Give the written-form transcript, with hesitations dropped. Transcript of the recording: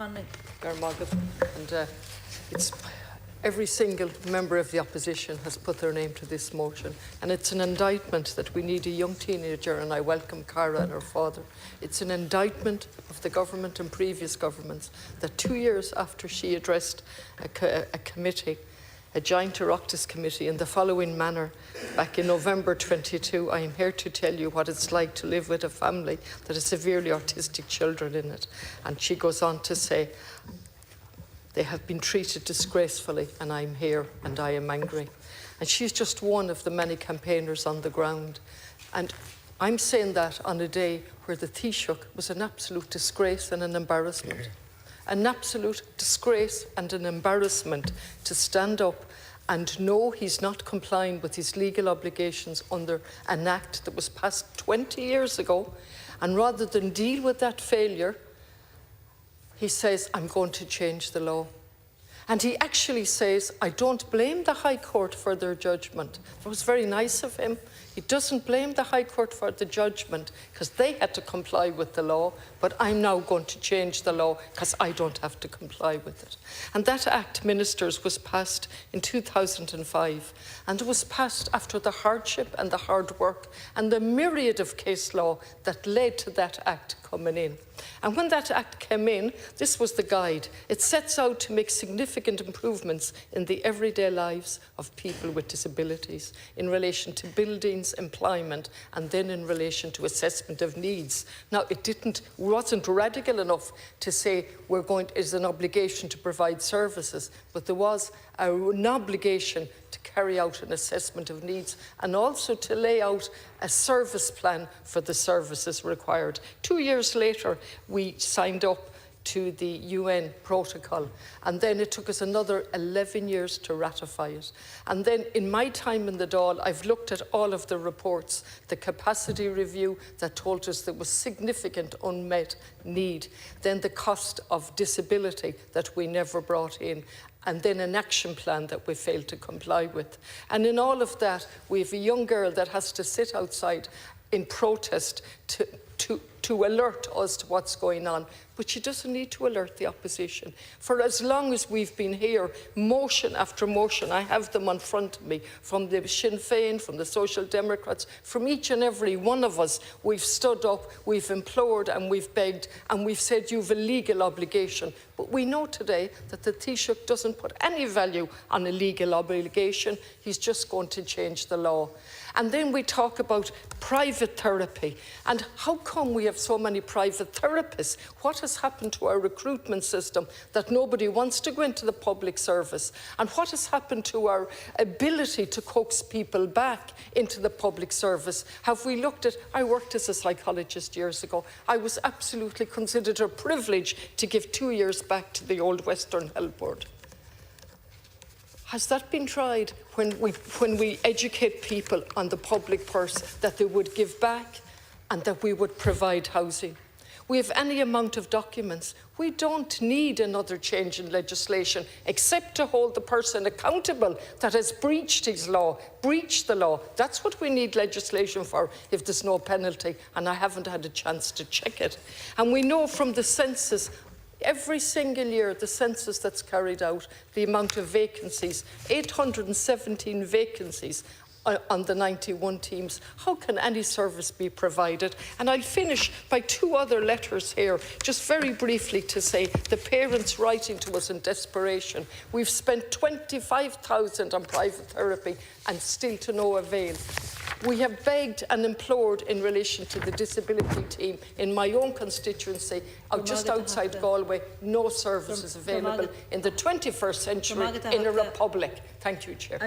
And it's every single member of the opposition has put their name to this motion, and it's an indictment that we need a young teenager, and I welcome Cara and her father. It's an indictment of the government and previous governments that 2 years after she addressed a committee, a joint Oireachtas committee, in the following manner, back in November 22, I am here to tell you what it's like to live with a family that has severely autistic children in it. And she goes on to say, they have been treated disgracefully, and I'm here and I am angry. And she's just one of the many campaigners on the ground. And I'm saying that on a day where the Taoiseach was an absolute disgrace and an embarrassment. An absolute disgrace and an embarrassment to stand up and know he's not complying with his legal obligations under an act that was passed 20 years ago. And rather than deal with that failure, he says, I'm going to change the law. And he actually says, I don't blame the High Court for their judgment. That was very nice of him. He doesn't blame the High Court for the judgment because they had to comply with the law, but I'm now going to change the law because I don't have to comply with it. And that Act, Ministers, was passed in 2005, and it was passed after the hardship and the hard work and the myriad of case law that led to that Act coming in. And when that Act came in, this was the guide. It sets out to make significant improvements in the everyday lives of people with disabilities in relation to buildings, employment, and then in relation to assessment of needs. Now, it wasn't radical enough to say it's an obligation to provide services, but there was an obligation to carry out an assessment of needs and also to lay out a service plan for the services required. 2 years later, we signed up to the UN protocol, and then it took us another 11 years to ratify it. And then in my time in the Dáil, I've looked at all of the reports, the capacity review that told us there was significant unmet need, then the cost of disability that we never brought in, and then an action plan that we failed to comply with. And in all of that, we have a young girl that has to sit outside in protest to alert us to what's going on. But she doesn't need to alert the opposition. For as long as we've been here, motion after motion, I have them in front of me, from the Sinn Féin, from the Social Democrats, from each and every one of us, we've stood up, we've implored and we've begged and we've said you've a legal obligation. But we know today that the Taoiseach doesn't put any value on a legal obligation. He's just going to change the law. And then we talk about private therapy. And how come we have so many private therapists? What has happened to our recruitment system that nobody wants to go into the public service? And what has happened to our ability to coax people back into the public service? Have we looked at, I worked as a psychologist years ago. I was absolutely considered a privilege to give 2 years back to the old Western Health Board. Has that been tried when we educate people on the public purse, that they would give back and that we would provide housing? We have any amount of documents. We don't need another change in legislation except to hold the person accountable that has breached his law, breached the law. That's what we need legislation for if there's no penalty, and I haven't had a chance to check it. And we know from the census, every single year, the census that's carried out, the amount of vacancies, 817 vacancies on the 91 teams. How can any service be provided? And I'll finish by 2 other letters here, just very briefly, to say the parents writing to us in desperation. We've spent 25,000 on private therapy and still to no avail. We have begged and implored in relation to the disability team in my own constituency, just outside Galway, no services available in the 21st century in a republic. Thank you, Chair.